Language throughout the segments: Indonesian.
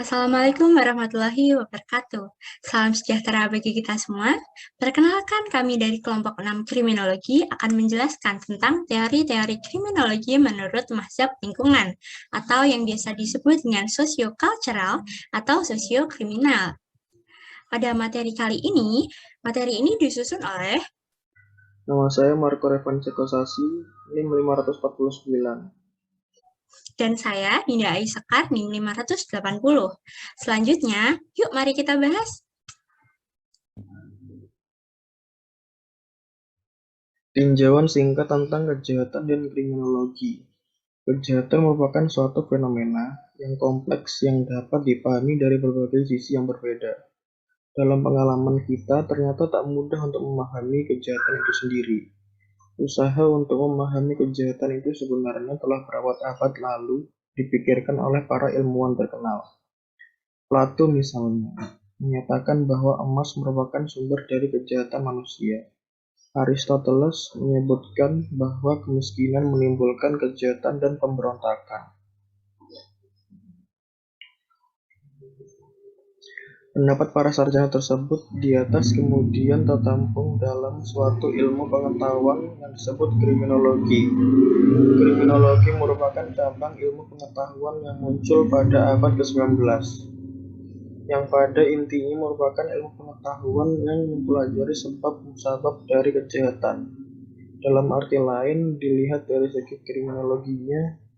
Assalamualaikum warahmatullahi wabarakatuh. Salam sejahtera bagi kita semua. Perkenalkan, kami dari kelompok 6 Kriminologi akan menjelaskan tentang teori-teori kriminologi menurut mazhab lingkungan atau yang biasa disebut dengan sosiokultural atau sosiokriminal. Pada materi ini disusun oleh Nama saya Marco Revansyah Kosasi, NIM 549. dan saya Dinda Aisekar, NIM 580. Selanjutnya, yuk mari kita bahas. Tinjauan singkat tentang kejahatan dan kriminologi. Kejahatan merupakan suatu fenomena yang kompleks yang dapat dipahami dari berbagai sisi yang berbeda. Dalam pengalaman kita, ternyata tak mudah untuk memahami kejahatan itu sendiri. Usaha untuk memahami kejahatan itu sebenarnya telah berabad-abad lalu dipikirkan oleh para ilmuwan terkenal. Plato misalnya menyatakan bahwa emas merupakan sumber dari kejahatan manusia. Aristoteles menyebutkan bahwa kemiskinan menimbulkan kejahatan dan pemberontakan. Pendapat para sarjana tersebut di atas kemudian tertampung dalam suatu ilmu pengetahuan yang disebut kriminologi. Kriminologi merupakan cabang ilmu pengetahuan yang muncul pada abad ke-19, yang pada intinya merupakan ilmu pengetahuan yang mempelajari sebab-musabab dari kejahatan. Dalam arti lain, dilihat dari segi kriminologinya,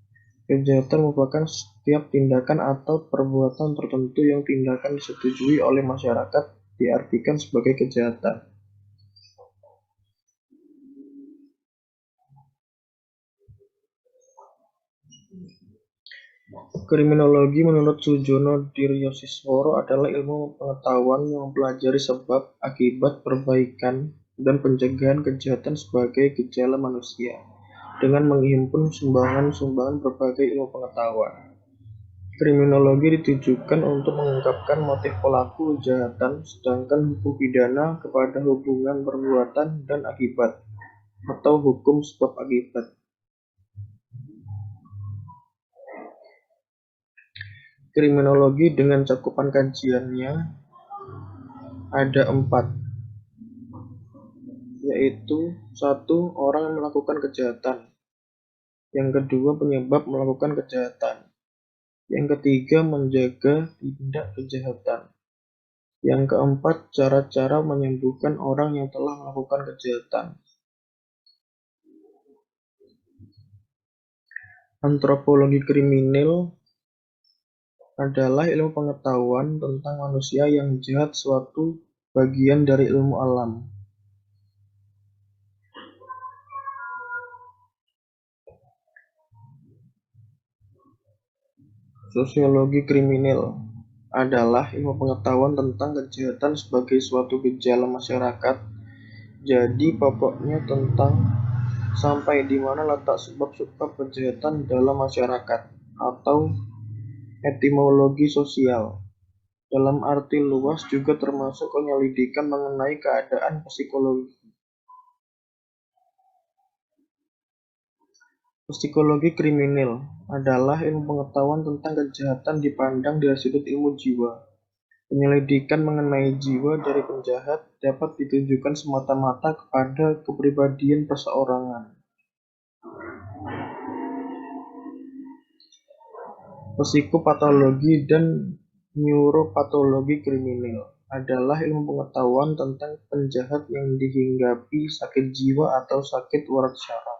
kejahatan merupakan setiap tindakan atau perbuatan tertentu yang tindakan disetujui oleh masyarakat diartikan sebagai kejahatan. Kriminologi menurut Sujono Diryosisworo adalah ilmu pengetahuan yang mempelajari sebab, akibat, perbaikan, dan pencegahan kejahatan sebagai gejala manusia, dengan menghimpun sumbangan-sumbangan berbagai ilmu pengetahuan. Kriminologi ditujukan untuk mengungkapkan motif pelaku kejahatan, sedangkan hukum pidana kepada hubungan perbuatan dan akibat, atau hukum sebab akibat. Kriminologi dengan cakupan kajiannya ada 4, yaitu 1. Orang yang melakukan kejahatan, yang kedua penyebab melakukan kejahatan, yang ketiga menjaga tindak kejahatan, yang keempat cara-cara menyembuhkan orang yang telah melakukan kejahatan. Antropologi kriminal adalah ilmu pengetahuan tentang manusia yang jahat, suatu bagian dari ilmu alam. Sosiologi kriminal adalah ilmu pengetahuan tentang kejahatan sebagai suatu gejala masyarakat. Jadi pokoknya tentang sampai di mana letak sebab-sebab kejahatan dalam masyarakat, atau etimologi sosial. Dalam arti luas juga termasuk penyelidikan mengenai keadaan psikologi. Psikologi kriminal adalah ilmu pengetahuan tentang kejahatan dipandang dari sudut ilmu jiwa. Penyelidikan mengenai jiwa dari penjahat dapat ditujukan semata-mata kepada kepribadian perseorangan. Psikopatologi dan neuropatologi kriminal adalah ilmu pengetahuan tentang penjahat yang dihinggapi sakit jiwa atau sakit warak syaraf.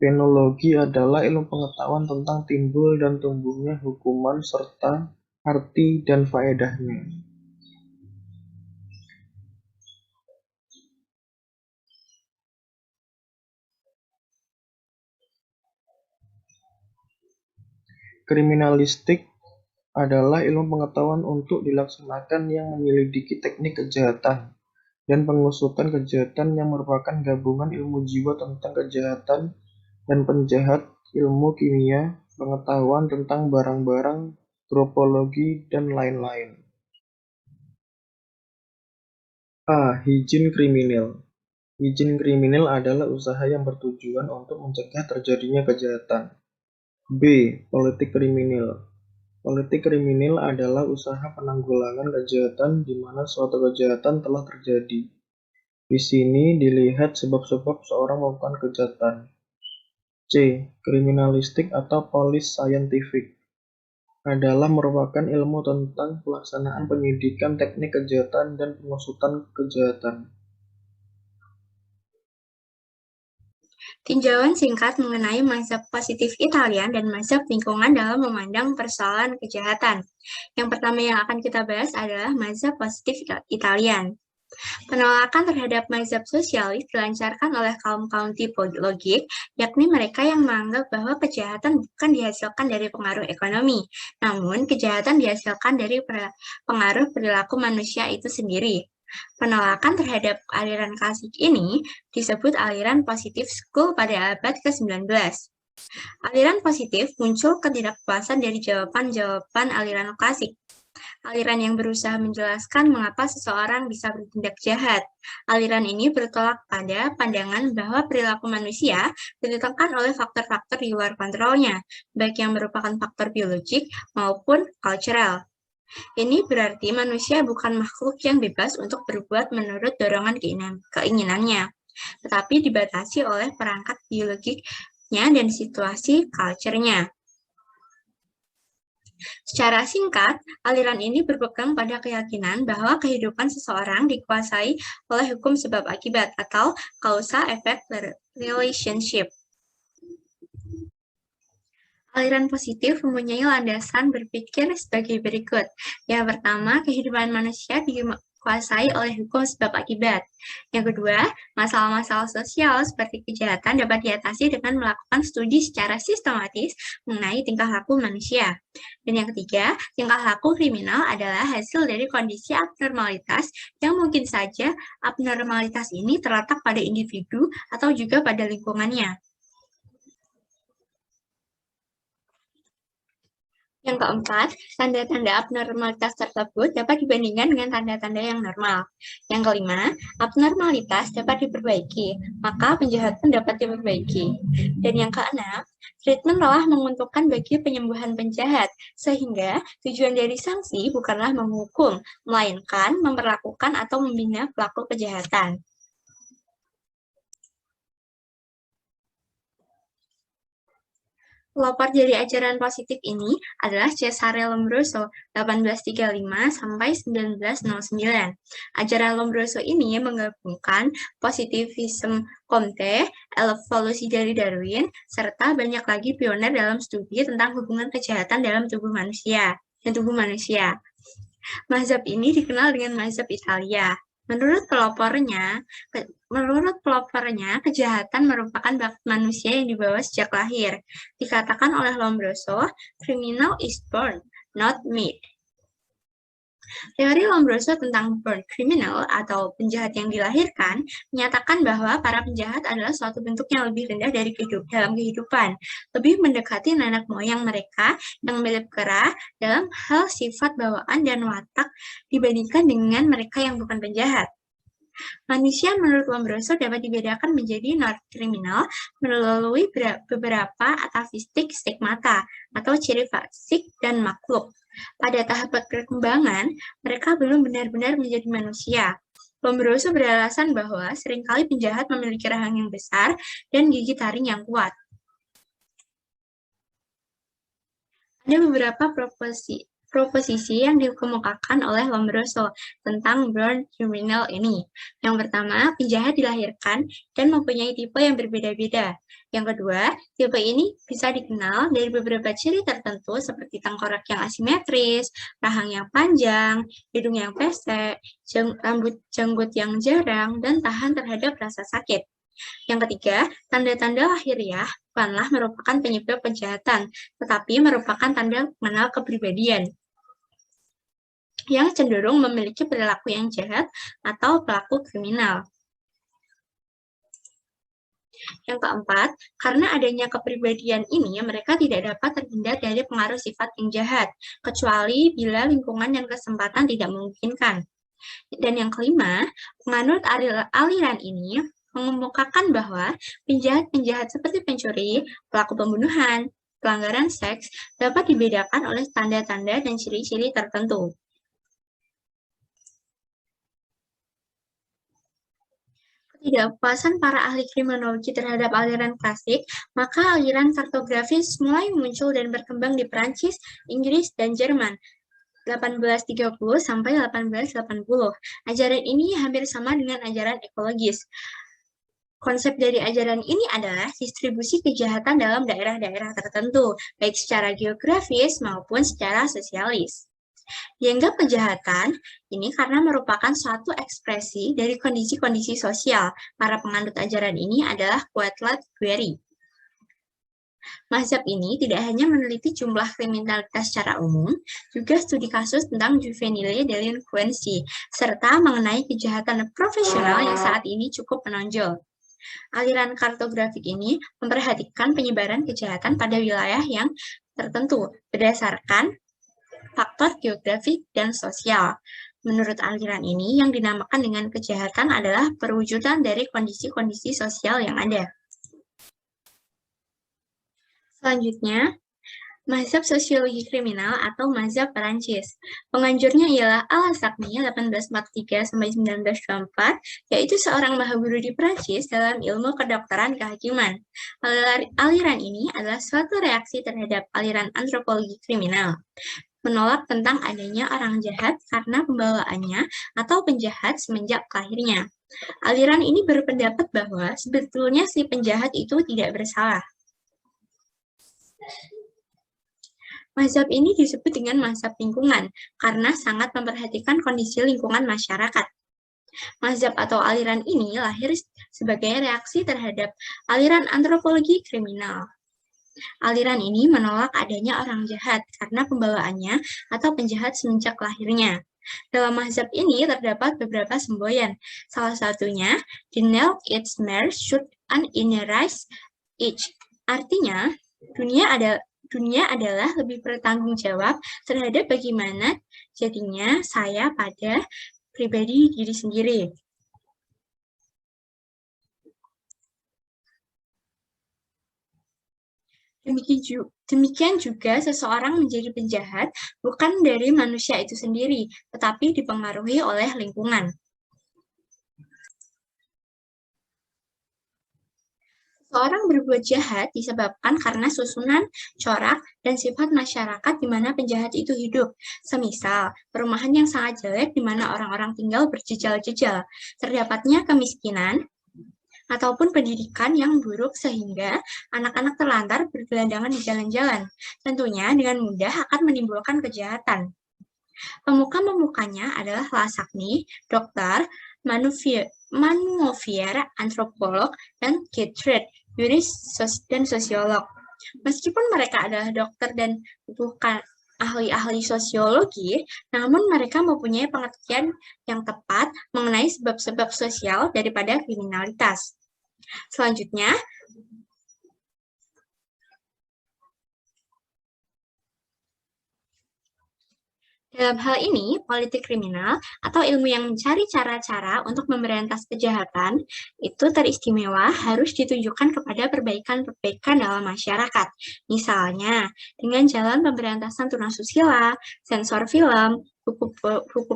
Penologi adalah ilmu pengetahuan tentang timbul dan tumbuhnya hukuman serta arti dan faedahnya. Kriminalistik adalah ilmu pengetahuan untuk dilaksanakan yang menyelidiki teknik kejahatan dan pengusutan kejahatan yang merupakan gabungan ilmu jiwa tentang kejahatan dan penjahat, ilmu kimia, pengetahuan tentang barang-barang, tropologi, dan lain-lain. A. Hijin kriminal. Hijin kriminal adalah usaha yang bertujuan untuk mencegah terjadinya kejahatan. B. Politik kriminal. Politik kriminal adalah usaha penanggulangan kejahatan di mana suatu kejahatan telah terjadi. Di sini dilihat sebab-sebab seorang melakukan kejahatan. C. Kriminalistik atau police scientific adalah merupakan ilmu tentang pelaksanaan penyidikan teknik kejahatan dan pengusutan kejahatan. Tinjauan singkat mengenai mazhab positif Italian dan mazhab lingkungan dalam memandang persoalan kejahatan. Yang pertama yang akan kita bahas adalah mazhab positif Italian. Penolakan terhadap mazhab sosialis dilancarkan oleh kaum-kaum tipe logik, yakni mereka yang menganggap bahwa kejahatan bukan dihasilkan dari pengaruh ekonomi, namun kejahatan dihasilkan dari pengaruh perilaku manusia itu sendiri. Penolakan terhadap aliran klasik ini disebut aliran positif school pada abad ke-19. Aliran positif muncul ketidakpuasan dari jawaban-jawaban aliran klasik. Aliran yang berusaha menjelaskan mengapa seseorang bisa bertindak jahat. Aliran ini bertolak pada pandangan bahwa perilaku manusia ditentukan oleh faktor-faktor di luar kontrolnya, baik yang merupakan faktor biologik maupun kultural. Ini berarti manusia bukan makhluk yang bebas untuk berbuat menurut dorongan keinginannya, tetapi dibatasi oleh perangkat biologiknya dan situasi culture-nya. Secara singkat, aliran ini berpegang pada keyakinan bahwa kehidupan seseorang dikuasai oleh hukum sebab akibat atau causa-effect relationship. Aliran positif mempunyai landasan berpikir sebagai berikut. Yang pertama, kehidupan manusia dikuasai oleh hukum sebab akibat. Yang kedua, masalah-masalah sosial seperti kejahatan dapat diatasi dengan melakukan studi secara sistematis mengenai tingkah laku manusia. Dan yang ketiga, tingkah laku kriminal adalah hasil dari kondisi abnormalitas yang mungkin saja abnormalitas ini terletak pada individu atau juga pada lingkungannya. Yang keempat, tanda-tanda abnormalitas tersebut dapat dibandingkan dengan tanda-tanda yang normal. Yang kelima, abnormalitas dapat diperbaiki, maka penjahat pun dapat diperbaiki. Dan yang keenam, treatment telah menguntungkan bagi penyembuhan penjahat, sehingga tujuan dari sanksi bukanlah menghukum, melainkan memperlakukan atau membina pelaku kejahatan. Pelopor dari ajaran positif ini adalah Cesare Lombroso 1835 sampai 1909. Ajaran Lombroso ini menggabungkan positivisme Comte, evolusi dari Darwin, serta banyak lagi pioner dalam studi tentang hubungan kejahatan dalam tubuh manusia. Mazhab ini dikenal dengan mazhab Italia. Menurut pelopornya, kejahatan merupakan bakat manusia yang dibawa sejak lahir. Dikatakan oleh Lombroso, criminal is born, not made. Teori Lombroso tentang born criminal atau penjahat yang dilahirkan menyatakan bahwa para penjahat adalah suatu bentuk yang lebih rendah dari dalam kehidupan, lebih mendekati nenek moyang mereka yang mirip kera dalam hal sifat bawaan dan watak dibandingkan dengan mereka yang bukan penjahat. Manusia menurut Lombroso dapat dibedakan menjadi non-kriminal melalui beberapa atavistik stigmata atau ciri fisik dan makhluk. Pada tahap perkembangan, mereka belum benar-benar menjadi manusia. Lombroso beralasan bahwa seringkali penjahat memiliki rahang yang besar dan gigi taring yang kuat. Ada beberapa proposisi yang dikemukakan oleh Lombroso tentang born criminal ini. Yang pertama, penjahat dilahirkan dan mempunyai tipe yang berbeda-beda. Yang kedua, tipe ini bisa dikenal dari beberapa ciri tertentu seperti tengkorak yang asimetris, rahang yang panjang, hidung yang pesek, rambut janggut yang jarang, dan tahan terhadap rasa sakit. Yang ketiga, tanda-tanda lahiriah bukanlah merupakan penyebab kejahatan, tetapi merupakan tanda pengenal kepribadian yang cenderung memiliki perilaku yang jahat atau pelaku kriminal. Yang keempat, karena adanya kepribadian ini, mereka tidak dapat terhindar dari pengaruh sifat yang jahat, kecuali bila lingkungan dan kesempatan tidak memungkinkan. Dan yang kelima, menganut aliran ini, mengemukakan bahwa penjahat-penjahat seperti pencuri, pelaku pembunuhan, pelanggaran seks dapat dibedakan oleh tanda-tanda dan ciri-ciri tertentu. Ketidakpuasan para ahli kriminologi terhadap aliran klasik, maka aliran kartografis mulai muncul dan berkembang di Perancis, Inggris, dan Jerman. 1830 sampai 1880. Ajaran ini hampir sama dengan ajaran ekologis. Konsep dari ajaran ini adalah distribusi kejahatan dalam daerah-daerah tertentu, baik secara geografis maupun secara sosialis. Dianggap kejahatan ini karena merupakan suatu ekspresi dari kondisi-kondisi sosial. Para penganut ajaran ini adalah Quetelet Gueri. Mazhab ini tidak hanya meneliti jumlah kriminalitas secara umum, juga studi kasus tentang juvenile delinquency, serta mengenai kejahatan profesional yang saat ini cukup menonjol. Aliran kartografik ini memperhatikan penyebaran kejahatan pada wilayah yang tertentu berdasarkan faktor geografik dan sosial. Menurut aliran ini, yang dinamakan dengan kejahatan adalah perwujudan dari kondisi-kondisi sosial yang ada. Selanjutnya, mazhab sosiologi kriminal atau mazhab Perancis. Penganjurnya ialah Al-Asakni 1843-1924, yaitu seorang mahaguru di Perancis dalam ilmu kedokteran kehakiman. Aliran ini adalah suatu reaksi terhadap aliran antropologi kriminal, menolak tentang adanya orang jahat karena pembawaannya atau penjahat semenjak lahirnya. Aliran ini berpendapat bahwa sebetulnya si penjahat itu tidak bersalah. Mazhab ini disebut dengan mazhab lingkungan karena sangat memperhatikan kondisi lingkungan masyarakat. Mazhab atau aliran ini lahir sebagai reaksi terhadap aliran antropologi kriminal. Aliran ini menolak adanya orang jahat karena pembawaannya atau penjahat semenjak lahirnya. Dalam mazhab ini terdapat beberapa semboyan. Salah satunya, the nail its mare should unirise each. Artinya, dunia adalah lebih bertanggung jawab terhadap bagaimana jadinya saya pada pribadi diri sendiri. Demikian juga seseorang menjadi penjahat bukan dari manusia itu sendiri, tetapi dipengaruhi oleh lingkungan. Seseorang berbuat jahat disebabkan karena susunan, corak, dan sifat masyarakat di mana penjahat itu hidup. Semisal, perumahan yang sangat jelek di mana orang-orang tinggal berjejal-jejal, terdapatnya kemiskinan, ataupun pendidikan yang buruk sehingga anak-anak terlantar bergelandangan di jalan-jalan. Tentunya dengan mudah akan menimbulkan kejahatan. Pemuka-pemukanya adalah Lasagni, dokter, Manuovier, antropolog, dan Gertrude, yuris dan sosiolog. Meskipun mereka adalah dokter dan bukan ahli-ahli sosiologi, namun mereka mempunyai pengertian yang tepat mengenai sebab-sebab sosial daripada kriminalitas. Selanjutnya, dalam hal ini, politik kriminal atau ilmu yang mencari cara-cara untuk memberantas kejahatan itu teristimewa harus ditunjukkan kepada perbaikan-perbaikan dalam masyarakat. Misalnya, dengan jalan pemberantasan tunasusila, sensor film, buku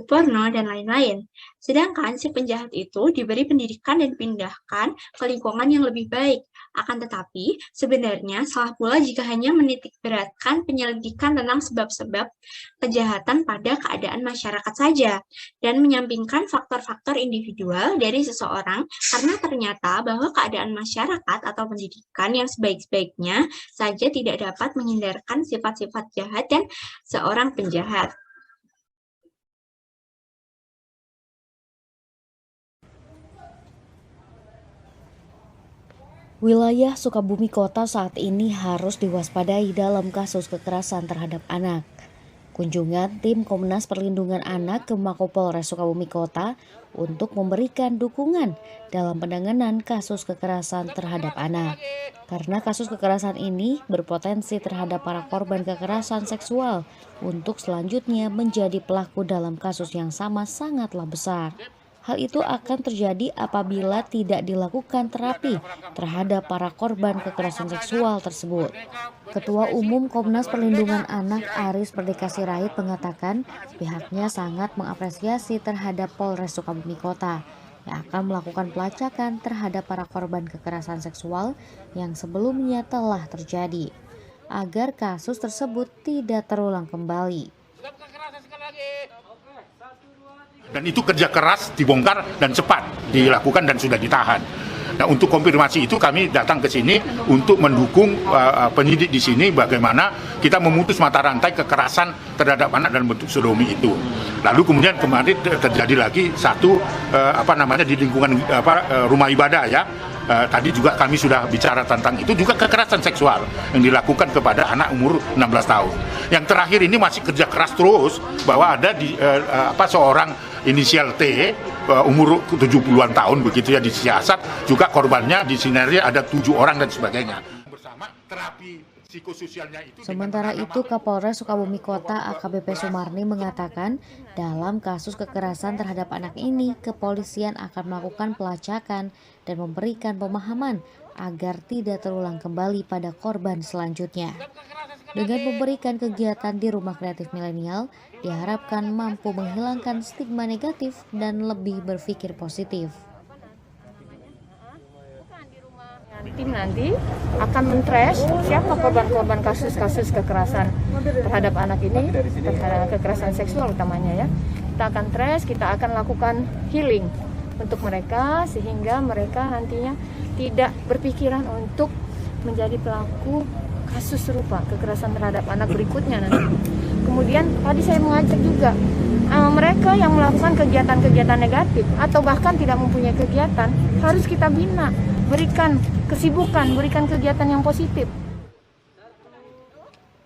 porno, dan lain-lain. Sedangkan si penjahat itu diberi pendidikan dan dipindahkan ke lingkungan yang lebih baik. Akan tetapi, sebenarnya salah pula jika hanya menitikberatkan penyelidikan tentang sebab-sebab kejahatan pada keadaan masyarakat saja, dan menyampingkan faktor-faktor individual dari seseorang karena ternyata bahwa keadaan masyarakat atau pendidikan yang sebaik-baiknya saja tidak dapat menghindarkan sifat-sifat jahat dan seorang penjahat. Wilayah Sukabumi Kota saat ini harus diwaspadai dalam kasus kekerasan terhadap anak. Kunjungan tim Komnas Perlindungan Anak ke Mako Polres Sukabumi Kota untuk memberikan dukungan dalam penanganan kasus kekerasan terhadap anak. Karena kasus kekerasan ini berpotensi terhadap para korban kekerasan seksual untuk selanjutnya menjadi pelaku dalam kasus yang sama sangatlah besar. Hal itu akan terjadi apabila tidak dilakukan terapi terhadap para korban kekerasan seksual tersebut. Ketua Umum Komnas Perlindungan Anak Aris Merdeka Sirait mengatakan pihaknya sangat mengapresiasi terhadap Polres Sukabumi Kota yang akan melakukan pelacakan terhadap para korban kekerasan seksual yang sebelumnya telah terjadi, agar kasus tersebut tidak terulang kembali. Dan itu kerja keras, dibongkar dan cepat dilakukan dan sudah ditahan. Nah, untuk konfirmasi itu kami datang ke sini untuk mendukung penyidik di sini bagaimana kita memutus mata rantai kekerasan terhadap anak dalam bentuk sodomi itu. Lalu kemudian kemarin terjadi lagi satu di lingkungan rumah ibadah ya. Tadi juga kami sudah bicara tentang itu juga kekerasan seksual yang dilakukan kepada anak umur 16 tahun. Yang terakhir ini masih kerja keras terus bahwa ada di seorang inisial T umur 70-an tahun begitu ya disiasat, juga korbannya di sini ada 7 orang dan sebagainya. Bersama terapi psikososialnya itu. Sementara itu, Kapolres Sukabumi Kota AKBP Sumarni mengatakan dalam kasus kekerasan terhadap anak ini, kepolisian akan melakukan pelacakan dan memberikan pemahaman agar tidak terulang kembali pada korban selanjutnya. Dengan memberikan kegiatan di Rumah Kreatif Milenial, diharapkan mampu menghilangkan stigma negatif dan lebih berpikir positif. Tim nanti akan men-trace siapa korban-korban kasus-kasus kekerasan terhadap anak ini, terhadap kekerasan seksual utamanya ya. Kita akan trace, kita akan lakukan healing untuk mereka sehingga mereka nantinya tidak berpikiran untuk menjadi pelaku kasus serupa kekerasan terhadap anak berikutnya nanti. Kemudian tadi saya mengajak juga mereka yang melakukan kegiatan-kegiatan negatif atau bahkan tidak mempunyai kegiatan harus kita bina, berikan kesibukan, berikan kegiatan yang positif.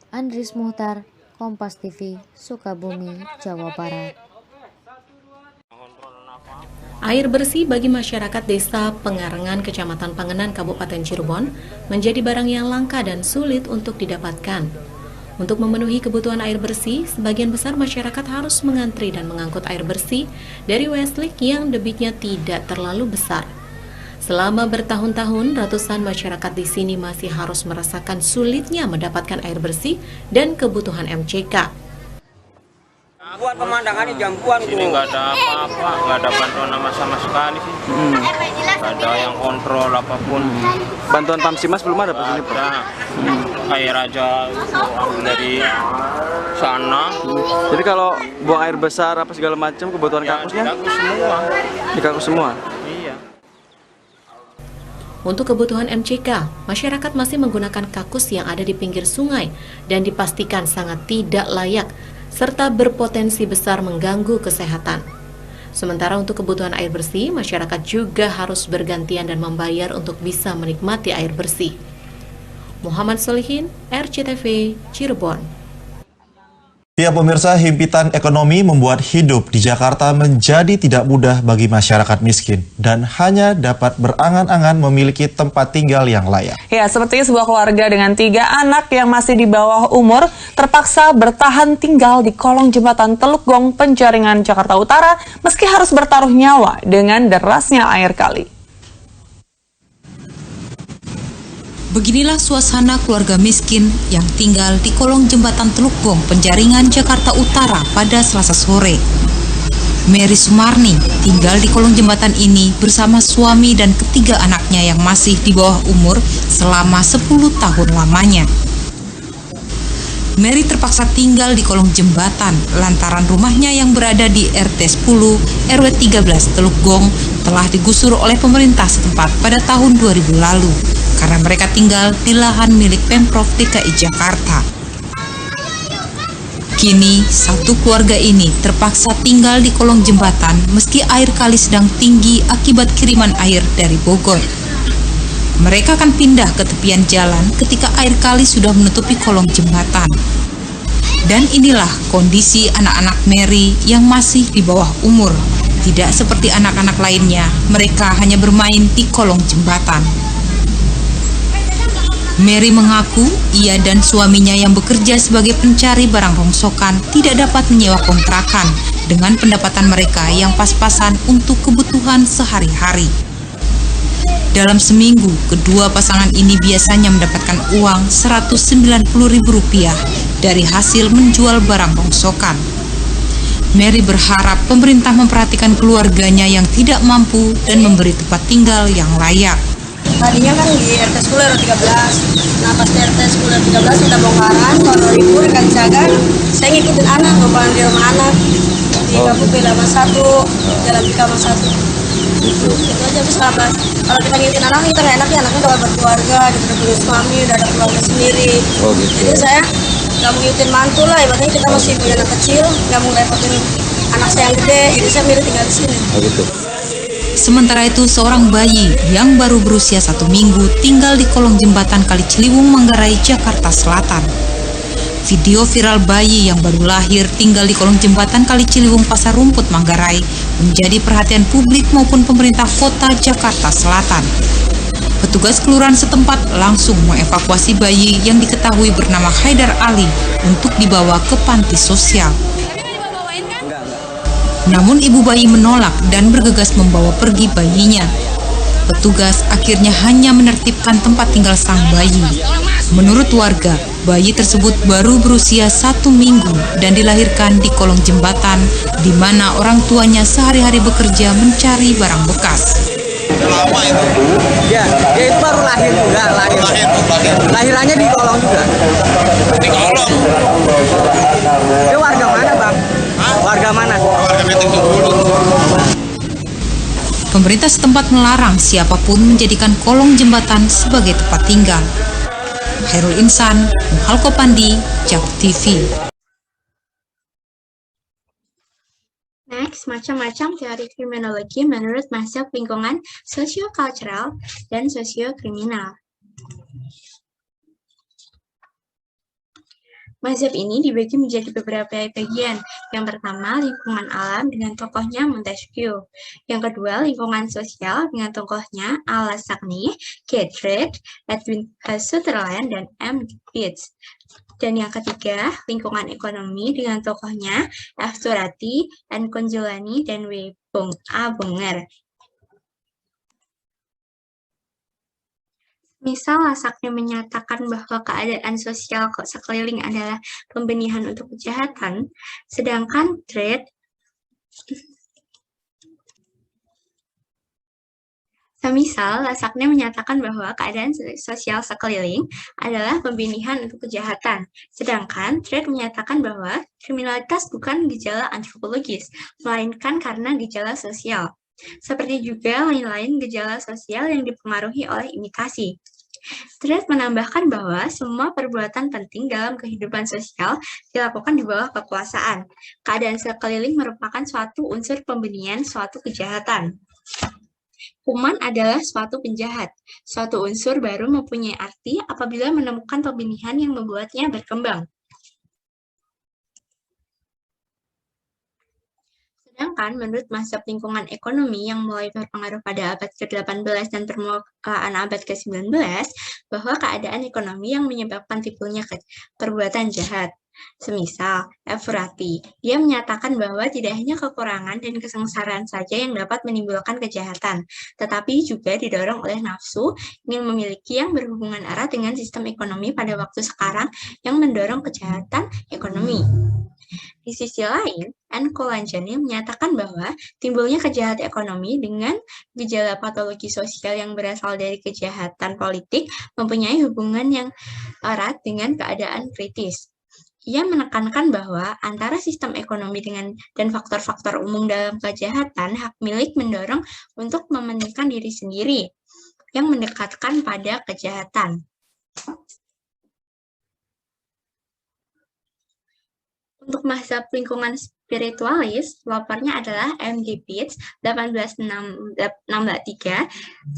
Andris Muhtar, Kompas TV, Sukabumi, Jawa Barat. Air bersih bagi masyarakat Desa Pengarengan, Kecamatan Pangenan, Kabupaten Cirebon menjadi barang yang langka dan sulit untuk didapatkan. Untuk memenuhi kebutuhan air bersih, sebagian besar masyarakat harus mengantri dan mengangkut air bersih dari Westlake yang debitnya tidak terlalu besar. Selama bertahun-tahun, ratusan masyarakat di sini masih harus merasakan sulitnya mendapatkan air bersih dan kebutuhan MCK. Buat pemandangan ini jambuan sini nggak ada apa-apa, nggak ada bantuan sama sekali sih. Nggak ada yang kontrol apapun. Bantuan Pamsimas belum ada Pak? Ada. Air aja dari sana. Jadi kalau buang air besar apa segala macam kebutuhan ya, kakusnya? Di kakus semua. Iya. Untuk kebutuhan MCK, masyarakat masih menggunakan kakus yang ada di pinggir sungai dan dipastikan sangat tidak layak serta berpotensi besar mengganggu kesehatan. Sementara untuk kebutuhan air bersih, masyarakat juga harus bergantian dan membayar untuk bisa menikmati air bersih. Muhammad Solihin, RCTV, Cirebon. Ya pemirsa, himpitan ekonomi membuat hidup di Jakarta menjadi tidak mudah bagi masyarakat miskin dan hanya dapat berangan-angan memiliki tempat tinggal yang layak. Ya, seperti sebuah keluarga dengan 3 anak yang masih di bawah umur terpaksa bertahan tinggal di kolong jembatan Teluk Gong, Penjaringan, Jakarta Utara meski harus bertaruh nyawa dengan derasnya air kali. Beginilah suasana keluarga miskin yang tinggal di kolong jembatan Teluk Gong, Penjaringan, Jakarta Utara pada Selasa sore. Mary Sumarni tinggal di kolong jembatan ini bersama suami dan ketiga anaknya yang masih di bawah umur selama 10 tahun lamanya. Mary terpaksa tinggal di kolong jembatan lantaran rumahnya yang berada di RT 10 RW 13 Teluk Gong telah digusur oleh pemerintah setempat pada tahun 2000 lalu karena mereka tinggal di lahan milik Pemprov DKI Jakarta. Kini, satu keluarga ini terpaksa tinggal di kolong jembatan meski air kali sedang tinggi akibat kiriman air dari Bogor. Mereka akan pindah ke tepian jalan ketika air kali sudah menutupi kolong jembatan. Dan inilah kondisi anak-anak Mary yang masih di bawah umur. Tidak seperti anak-anak lainnya, mereka hanya bermain di kolong jembatan. Mary mengaku ia dan suaminya yang bekerja sebagai pencari barang rongsokan tidak dapat menyewa kontrakan dengan pendapatan mereka yang pas-pasan untuk kebutuhan sehari-hari. Dalam seminggu, kedua pasangan ini biasanya mendapatkan uang Rp190.000 dari hasil menjual barang rongsokan. Mary berharap pemerintah memperhatikan keluarganya yang tidak mampu dan memberi tempat tinggal yang layak. Tadinya kan di RT 10 RW 13. Nah pas di RT 10 RW 13 udah bongkaran, tahun 2000 rekan jaga, saya ngikutin anak, bongkaran di rumah anak. Di Kampung Belaman 1, Jalan Bikaman 1. Itu aja bisa apa? Kalau kita ngikutin anak, kita nggak enak ya, anaknya udah berkeluarga, udah punya suami, udah ada keluarga sendiri. Oh, gitu. Jadi saya nggak mau ngikutin mantu lah, ibaratnya kita masih punya anak kecil, nggak mau repotin anak saya yang gede, jadi saya milih tinggal di sini. Oh, gitu. Sementara itu, seorang bayi yang baru berusia 1 minggu tinggal di kolong jembatan Kali Ciliwung, Manggarai, Jakarta Selatan. Video viral bayi yang baru lahir tinggal di kolong jembatan Kali Ciliwung, Pasar Rumput, Manggarai menjadi perhatian publik maupun pemerintah kota Jakarta Selatan. Petugas kelurahan setempat langsung mengevakuasi bayi yang diketahui bernama Haidar Ali untuk dibawa ke panti sosial. Namun ibu bayi menolak dan bergegas membawa pergi bayinya. Petugas akhirnya hanya menertibkan tempat tinggal sang bayi. Menurut warga, bayi tersebut baru berusia 1 minggu dan dilahirkan di kolong jembatan di mana orang tuanya sehari-hari bekerja mencari barang bekas. Lama itu. Ya itu baru lahir juga, lahirannya di kolong juga. Di kolong. Dia warga mana, Bang? Hah? Warga mana? Warga Beteng Bulu. Pemerintah setempat melarang siapapun menjadikan kolong jembatan sebagai tempat tinggal. Khairul Insan, Muhalko Pandi, JAK TV. Next, macam-macam teori kriminologi menurut mazhab lingkungan sosio-kultural dan sosio-kriminal. Mazhab ini dibagi menjadi beberapa bagian. Yang pertama, lingkungan alam dengan tokohnya Montesquieu. Yang kedua, lingkungan sosial dengan tokohnya Al-Lassaqni, Gertrude, Edwin Sutherland, dan M. Pitts. Dan yang ketiga, lingkungan ekonomi dengan tokohnya F. Turati, N. Konjolani, dan W. A. Bonger. Misal, Lassaqni menyatakan bahwa keadaan sosial sekeliling adalah pembenihan untuk kejahatan, sedangkan Lassaqni menyatakan bahwa keadaan sosial sekeliling adalah pembenihan untuk kejahatan, sedangkan Trade menyatakan bahwa kriminalitas bukan gejala antropologis, melainkan karena gejala sosial. Seperti juga lain-lain gejala sosial yang dipengaruhi oleh imitasi. Trade menambahkan bahwa semua perbuatan penting dalam kehidupan sosial dilakukan di bawah kekuasaan. Keadaan sekeliling merupakan suatu unsur pembenihan suatu kejahatan. Kuman adalah suatu penjahat. Suatu unsur baru mempunyai arti apabila menemukan pembenihan yang membuatnya berkembang. Sedangkan menurut mazhab lingkungan ekonomi yang mulai berpengaruh pada abad ke-18 dan permulaan abad ke-19, bahwa keadaan ekonomi yang menyebabkan timbulnya perbuatan jahat. Semisal, Efrati, dia menyatakan bahwa tidak hanya kekurangan dan kesengsaraan saja yang dapat menimbulkan kejahatan, tetapi juga didorong oleh nafsu ingin memiliki yang berhubungan erat dengan sistem ekonomi pada waktu sekarang yang mendorong kejahatan ekonomi. Di sisi lain, N. Kolanjani menyatakan bahwa timbulnya kejahatan ekonomi dengan gejala patologi sosial yang berasal dari kejahatan politik mempunyai hubungan yang erat dengan keadaan kritis. Ia menekankan bahwa antara sistem ekonomi dan faktor-faktor umum dalam kejahatan, hak milik mendorong untuk mementingkan diri sendiri yang mendekatkan pada kejahatan. Untuk mazhab lingkungan spiritualis, pelopornya adalah M. G. Pitts 1863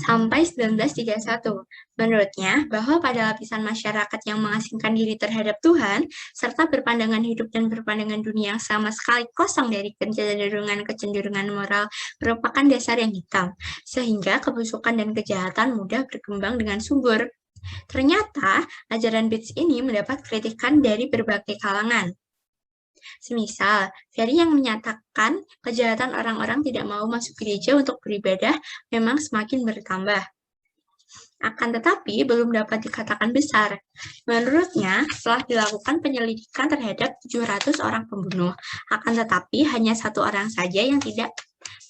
sampai 1931. Menurutnya, bahwa pada lapisan masyarakat yang mengasingkan diri terhadap Tuhan, serta berpandangan hidup dan berpandangan dunia yang sama sekali kosong dari kecenderungan moral merupakan dasar yang hitam, sehingga kebusukan dan kejahatan mudah berkembang dengan subur. Ternyata, ajaran Pitts ini mendapat kritikan dari berbagai kalangan. Semisal, teori yang menyatakan kejahatan orang-orang tidak mau masuk gereja untuk beribadah memang semakin bertambah. Akan tetapi, belum dapat dikatakan besar. Menurutnya, telah dilakukan penyelidikan terhadap 700 orang pembunuh. Akan tetapi, hanya 1 orang saja yang tidak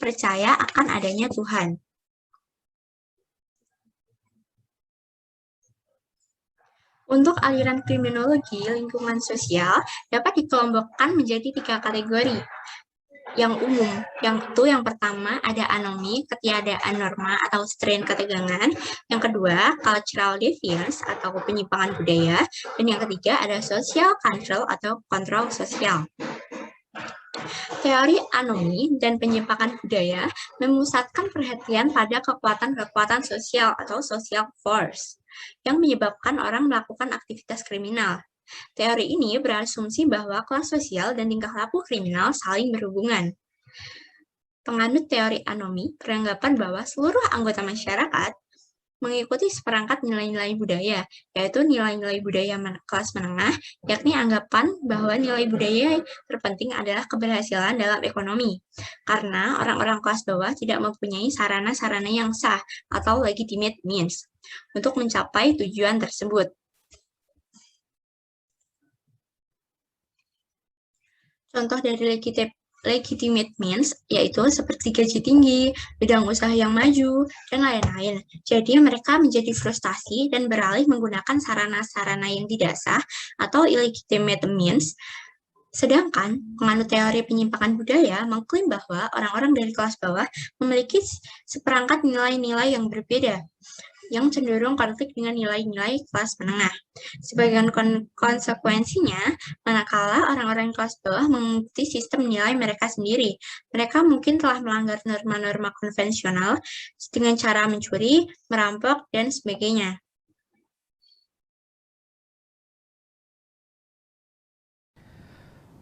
percaya akan adanya Tuhan. Untuk aliran kriminologi lingkungan sosial dapat dikelompokkan menjadi 3 kategori. Yang umum, yang pertama ada anomi, ketiadaan norma atau strain ketegangan. Yang kedua, cultural deviance atau penyimpangan budaya. Dan yang ketiga ada social control atau kontrol sosial. Teori anomi dan penyimpangan budaya memusatkan perhatian pada kekuatan-kekuatan sosial atau social force yang menyebabkan orang melakukan aktivitas kriminal. Teori ini berasumsi bahwa kelas sosial dan tingkah laku kriminal saling berhubungan. Penganut teori anomi beranggapan bahwa seluruh anggota masyarakat mengikuti seperangkat nilai-nilai budaya, yaitu nilai-nilai budaya kelas menengah, yakni anggapan bahwa nilai budaya terpenting adalah keberhasilan dalam ekonomi, karena orang-orang kelas bawah tidak mempunyai sarana-sarana yang sah atau legitimate means untuk mencapai tujuan tersebut. Contoh dari legitimate means yaitu seperti gaji tinggi, bidang usaha yang maju, dan lain-lain. Jadi mereka menjadi frustasi dan beralih menggunakan sarana-sarana yang tidak sah atau illegitimate means. Sedangkan penganut teori penyimpangan budaya mengklaim bahwa orang-orang dari kelas bawah memiliki seperangkat nilai-nilai yang berbeda, yang cenderung konflik dengan nilai-nilai kelas menengah. Sebagai konsekuensinya, manakala orang-orang kelas bawah mengikuti sistem nilai mereka sendiri, mereka mungkin telah melanggar norma-norma konvensional dengan cara mencuri, merampok, dan sebagainya.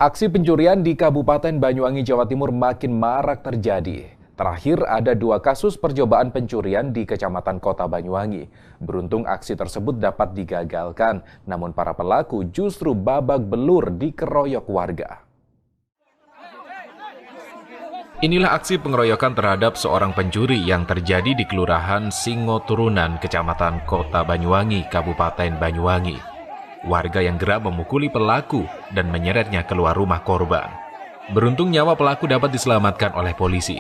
Aksi pencurian di Kabupaten Banyuwangi, Jawa Timur makin marak terjadi. Terakhir ada 2 kasus percobaan pencurian di Kecamatan Kota Banyuwangi. Beruntung aksi tersebut dapat digagalkan, namun para pelaku justru babak belur dikeroyok warga. Inilah aksi pengeroyokan terhadap seorang pencuri yang terjadi di Kelurahan Singo Turunan, Kecamatan Kota Banyuwangi, Kabupaten Banyuwangi. Warga yang gerak memukuli pelaku dan menyeretnya keluar rumah korban. Beruntung nyawa pelaku dapat diselamatkan oleh polisi.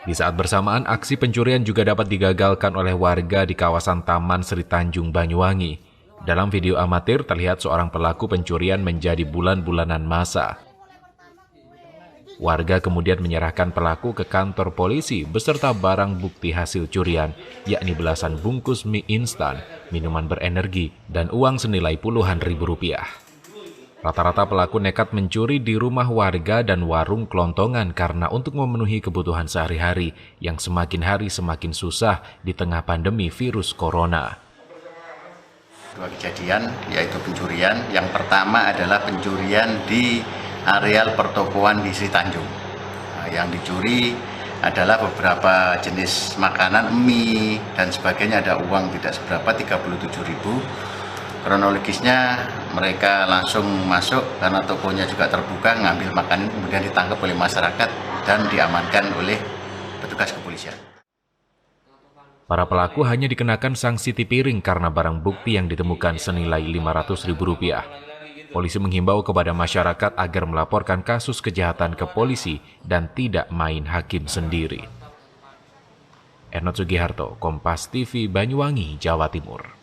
Di saat bersamaan, aksi pencurian juga dapat digagalkan oleh warga di kawasan Taman Sri Tanjung, Banyuwangi. Dalam video amatir terlihat seorang pelaku pencurian menjadi bulan-bulanan masa. Warga kemudian menyerahkan pelaku ke kantor polisi beserta barang bukti hasil curian, yakni belasan bungkus mie instan, minuman berenergi, dan uang senilai puluhan ribu rupiah. Rata-rata pelaku nekat mencuri di rumah warga dan warung kelontongan karena untuk memenuhi kebutuhan sehari-hari yang semakin hari semakin susah di tengah pandemi virus corona. 2 kejadian yaitu pencurian. Yang pertama adalah pencurian di areal pertokoan di Sri Tanjung. Yang dicuri adalah beberapa jenis makanan, mie dan sebagainya, ada uang tidak seberapa 37.000. Kronologisnya mereka langsung masuk karena tokonya juga terbuka, ngambil makanan, kemudian ditangkap oleh masyarakat dan diamankan oleh petugas kepolisian. Para pelaku hanya dikenakan sanksi tipiring karena barang bukti yang ditemukan senilai Rp500.000. Polisi menghimbau kepada masyarakat agar melaporkan kasus kejahatan ke polisi dan tidak main hakim sendiri. Ernot Sugiharto, Kompas TV, Banyuwangi, Jawa Timur.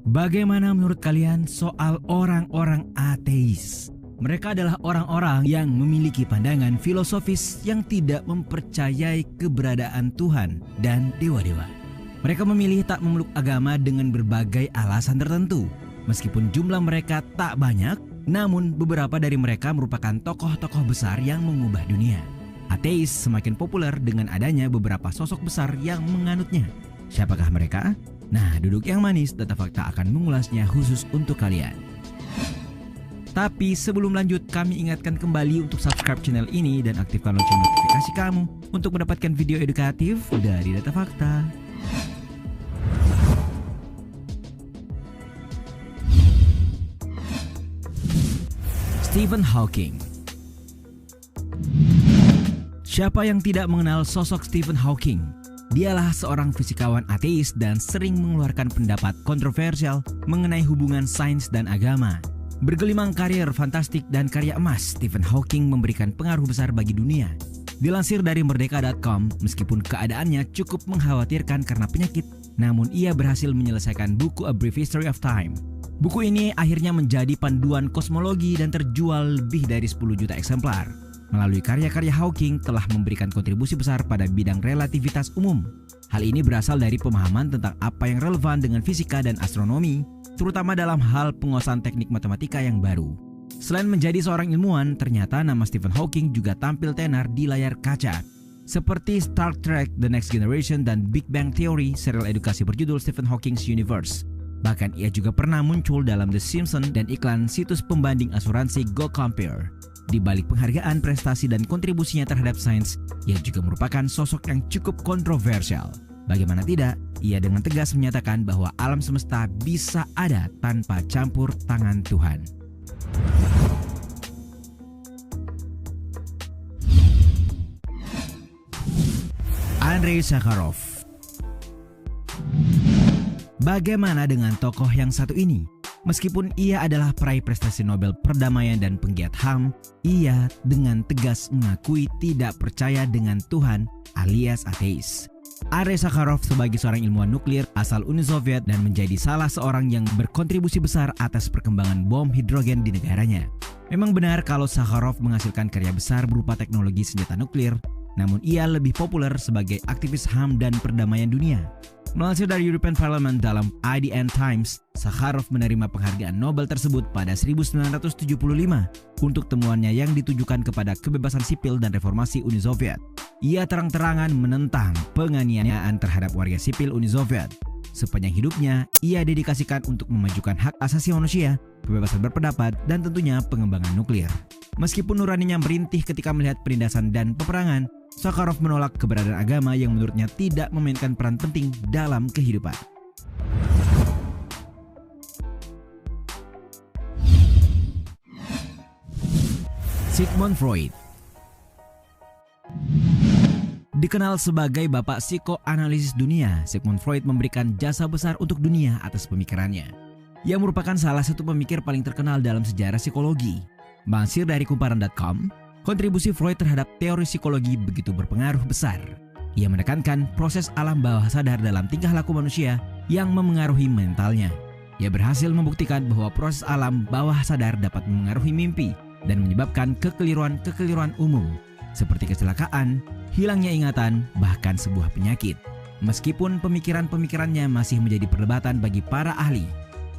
Bagaimana menurut kalian soal orang-orang ateis? Mereka adalah orang-orang yang memiliki pandangan filosofis yang tidak mempercayai keberadaan Tuhan dan dewa-dewa. Mereka memilih tak memeluk agama dengan berbagai alasan tertentu. Meskipun jumlah mereka tak banyak, namun beberapa dari mereka merupakan tokoh-tokoh besar yang mengubah dunia. Ateis semakin populer dengan adanya beberapa sosok besar yang menganutnya. Siapakah mereka? Nah, duduk yang manis, Data Fakta akan mengulasnya khusus untuk kalian. Tapi sebelum lanjut, kami ingatkan kembali untuk subscribe channel ini dan aktifkan lonceng notifikasi kamu untuk mendapatkan video edukatif dari Data Fakta. Stephen Hawking. Siapa yang tidak mengenal sosok Stephen Hawking? Dialah seorang fisikawan ateis dan sering mengeluarkan pendapat kontroversial mengenai hubungan sains dan agama. Bergelimang karir fantastik dan karya emas, Stephen Hawking memberikan pengaruh besar bagi dunia. Dilansir dari Merdeka.com, meskipun keadaannya cukup mengkhawatirkan karena penyakit, namun ia berhasil menyelesaikan buku A Brief History of Time. Buku ini akhirnya menjadi panduan kosmologi dan terjual lebih dari 10 juta eksemplar. Melalui karya-karya Hawking telah memberikan kontribusi besar pada bidang relativitas umum. Hal ini berasal dari pemahaman tentang apa yang relevan dengan fisika dan astronomi, terutama dalam hal penguasaan teknik matematika yang baru. Selain menjadi seorang ilmuwan, ternyata nama Stephen Hawking juga tampil tenar di layar kaca. Seperti Star Trek The Next Generation dan Big Bang Theory, serial edukasi berjudul Stephen Hawking's Universe. Bahkan ia juga pernah muncul dalam The Simpsons dan iklan situs pembanding asuransi Go Compare. Di balik penghargaan, prestasi, dan kontribusinya terhadap sains, ia juga merupakan sosok yang cukup kontroversial. Bagaimana tidak, ia dengan tegas menyatakan bahwa alam semesta bisa ada tanpa campur tangan Tuhan. Andrei Sakharov. Bagaimana dengan tokoh yang satu ini? Meskipun ia adalah peraih prestasi Nobel perdamaian dan penggiat HAM, ia dengan tegas mengakui tidak percaya dengan Tuhan alias ateis. Andrei Sakharov sebagai seorang ilmuwan nuklir asal Uni Soviet dan menjadi salah seorang yang berkontribusi besar atas perkembangan bom hidrogen di negaranya. Memang benar kalau Sakharov menghasilkan karya besar berupa teknologi senjata nuklir, namun ia lebih populer sebagai aktivis HAM dan perdamaian dunia. Melansir dari European Parliament dalam IDN Times, Sakharov menerima penghargaan Nobel tersebut pada 1975 untuk temuannya yang ditujukan kepada kebebasan sipil dan reformasi Uni Soviet. Ia terang-terangan menentang penganiayaan terhadap warga sipil Uni Soviet. Sepanjang hidupnya, ia dedikasikan untuk memajukan hak asasi manusia, kebebasan berpendapat, dan tentunya pengembangan nuklir. Meskipun nuraninya merintih ketika melihat penindasan dan peperangan, Sakharov menolak keberadaan agama yang menurutnya tidak memainkan peran penting dalam kehidupan. Sigmund Freud. Dikenal sebagai bapak psikoanalisis dunia, Sigmund Freud memberikan jasa besar untuk dunia atas pemikirannya. Ia merupakan salah satu pemikir paling terkenal dalam sejarah psikologi. Melansir dari kumparan.com, kontribusi Freud terhadap teori psikologi begitu berpengaruh besar. Ia menekankan proses alam bawah sadar dalam tingkah laku manusia yang memengaruhi mentalnya. Ia berhasil membuktikan bahwa proses alam bawah sadar dapat memengaruhi mimpi dan menyebabkan kekeliruan-kekeliruan umum, seperti kecelakaan, hilangnya ingatan, bahkan sebuah penyakit. Meskipun pemikiran-pemikirannya masih menjadi perdebatan bagi para ahli,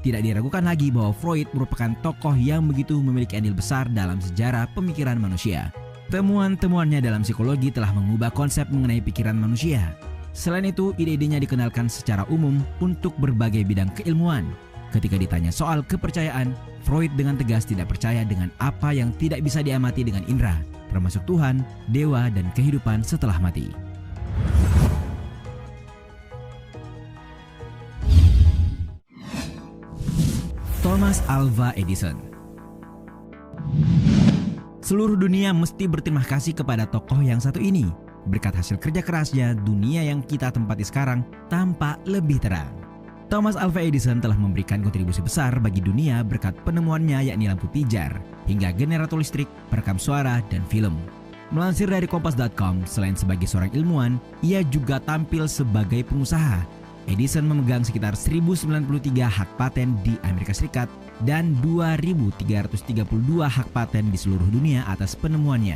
tidak diragukan lagi bahwa Freud merupakan tokoh yang begitu memiliki andil besar dalam sejarah pemikiran manusia. Temuan-temuannya dalam psikologi telah mengubah konsep mengenai pikiran manusia. Selain itu, ide-idenya dikenalkan secara umum untuk berbagai bidang keilmuan. Ketika ditanya soal kepercayaan, Freud dengan tegas tidak percaya dengan apa yang tidak bisa diamati dengan indera, termasuk Tuhan, dewa, dan kehidupan setelah mati. Thomas Alva Edison. Seluruh dunia mesti berterima kasih kepada tokoh yang satu ini. Berkat hasil kerja kerasnya, dunia yang kita tempati sekarang tampak lebih terang. Thomas Alva Edison telah memberikan kontribusi besar bagi dunia berkat penemuannya yakni lampu pijar, hingga generator listrik, perekam suara, dan film. Melansir dari kompas.com, selain sebagai seorang ilmuwan, ia juga tampil sebagai pengusaha. Edison memegang sekitar 1093 hak paten di Amerika Serikat dan 2.332 hak paten di seluruh dunia atas penemuannya.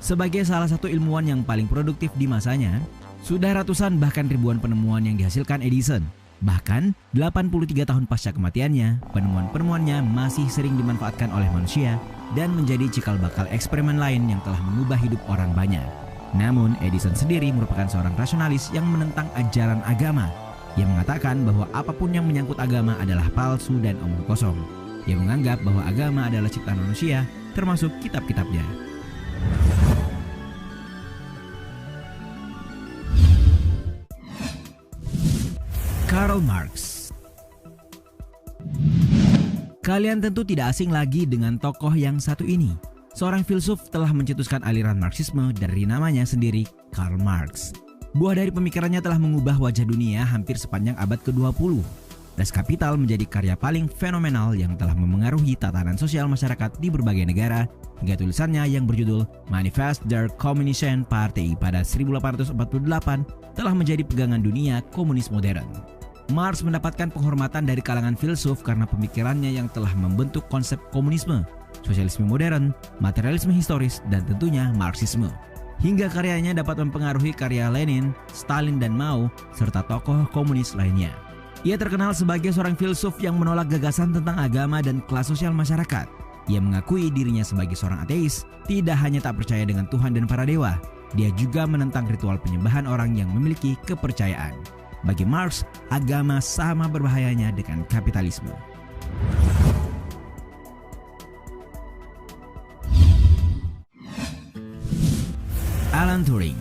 Sebagai salah satu ilmuwan yang paling produktif di masanya, sudah ratusan bahkan ribuan penemuan yang dihasilkan Edison. Bahkan 83 tahun pasca kematiannya, penemuan-penemuannya masih sering dimanfaatkan oleh manusia dan menjadi cikal bakal eksperimen lain yang telah mengubah hidup orang banyak. Namun Edison sendiri merupakan seorang rasionalis yang menentang ajaran agama. Ia mengatakan bahwa apapun yang menyangkut agama adalah palsu dan omong kosong. Ia menganggap bahwa agama adalah ciptaan manusia, termasuk kitab-kitabnya. Karl Marx. Kalian tentu tidak asing lagi dengan tokoh yang satu ini. Seorang filsuf telah mencetuskan aliran Marxisme dari namanya sendiri, Karl Marx. Buah dari pemikirannya telah mengubah wajah dunia hampir sepanjang abad ke-20. Das Kapital menjadi karya paling fenomenal yang telah memengaruhi tatanan sosial masyarakat di berbagai negara, hingga tulisannya yang berjudul Manifest der Kommunistischen Partei pada 1848 telah menjadi pegangan dunia komunis modern. Marx mendapatkan penghormatan dari kalangan filsuf karena pemikirannya yang telah membentuk konsep komunisme, sosialisme modern, materialisme historis, dan tentunya Marxisme. Hingga karyanya dapat mempengaruhi karya Lenin, Stalin, dan Mao, serta tokoh komunis lainnya. Ia terkenal sebagai seorang filsuf yang menolak gagasan tentang agama dan kelas sosial masyarakat. Ia mengakui dirinya sebagai seorang ateis, tidak hanya tak percaya dengan Tuhan dan para dewa, dia juga menentang ritual penyembahan orang yang memiliki kepercayaan. Bagi Marx, agama sama berbahayanya dengan kapitalisme. Alan Turing.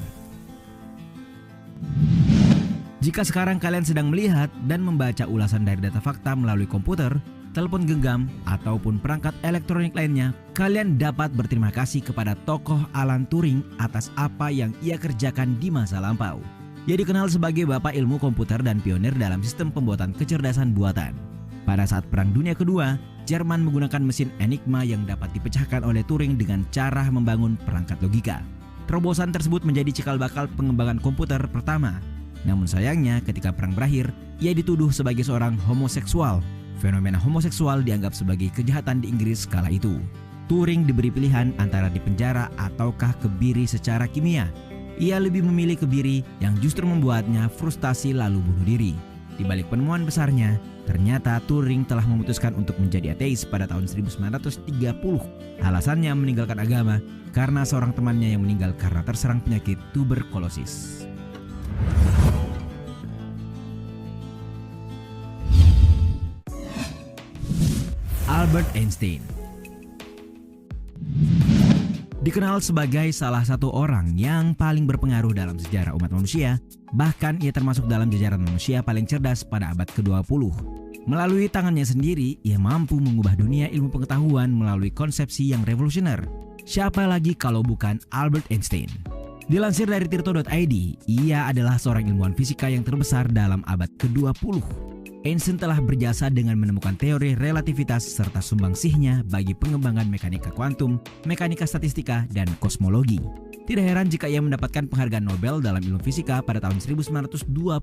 Jika sekarang kalian sedang melihat dan membaca ulasan dari data fakta melalui komputer, telepon genggam, ataupun perangkat elektronik lainnya, kalian dapat berterima kasih kepada tokoh Alan Turing atas apa yang ia kerjakan di masa lampau. Ia dikenal sebagai bapak ilmu komputer dan pionir dalam sistem pembuatan kecerdasan buatan. Pada saat Perang Dunia Kedua, Jerman menggunakan mesin Enigma yang dapat dipecahkan oleh Turing dengan cara membangun perangkat logika. Terobosan tersebut menjadi cikal bakal pengembangan komputer pertama. Namun sayangnya ketika perang berakhir, ia dituduh sebagai seorang homoseksual. Fenomena homoseksual dianggap sebagai kejahatan di Inggris kala itu. Turing diberi pilihan antara dipenjara ataukah kebiri secara kimia. Ia lebih memilih kebiri yang justru membuatnya frustasi lalu bunuh diri. Di balik penemuan besarnya, ternyata Turing telah memutuskan untuk menjadi ateis pada tahun 1930. Alasannya meninggalkan agama karena seorang temannya yang meninggal karena terserang penyakit tuberkulosis. Albert Einstein dikenal sebagai salah satu orang yang paling berpengaruh dalam sejarah umat manusia, bahkan ia termasuk dalam jajaran manusia paling cerdas pada abad ke-20. Melalui tangannya sendiri, ia mampu mengubah dunia ilmu pengetahuan melalui konsepsi yang revolusioner. Siapa lagi kalau bukan Albert Einstein? Dilansir dari tirto.id, ia adalah seorang ilmuwan fisika yang terbesar dalam abad ke-20. Einstein telah berjasa dengan menemukan teori relativitas serta sumbangsihnya bagi pengembangan mekanika kuantum, mekanika statistika, dan kosmologi. Tidak heran jika ia mendapatkan penghargaan Nobel dalam ilmu fisika pada tahun 1921.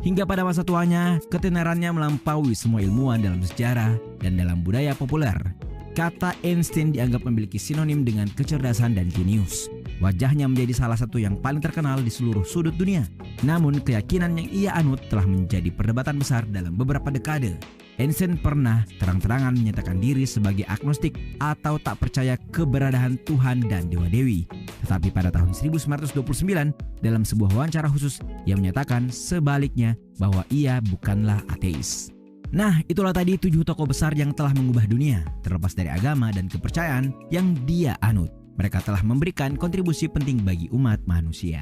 Hingga pada masa tuanya, ketenarannya melampaui semua ilmuwan dalam sejarah dan dalam budaya populer. Kata Einstein dianggap memiliki sinonim dengan kecerdasan dan jenius. Wajahnya menjadi salah satu yang paling terkenal di seluruh sudut dunia. Namun keyakinan yang ia anut telah menjadi perdebatan besar dalam beberapa dekade. Einstein pernah terang-terangan menyatakan diri sebagai agnostik atau tak percaya keberadaan Tuhan dan dewa-dewi. Tetapi pada tahun 1929 dalam sebuah wawancara khusus ia menyatakan sebaliknya bahwa ia bukanlah ateis. Nah, itulah tadi 7 tokoh besar yang telah mengubah dunia, terlepas dari agama dan kepercayaan yang dia anut. Mereka telah memberikan kontribusi penting bagi umat manusia.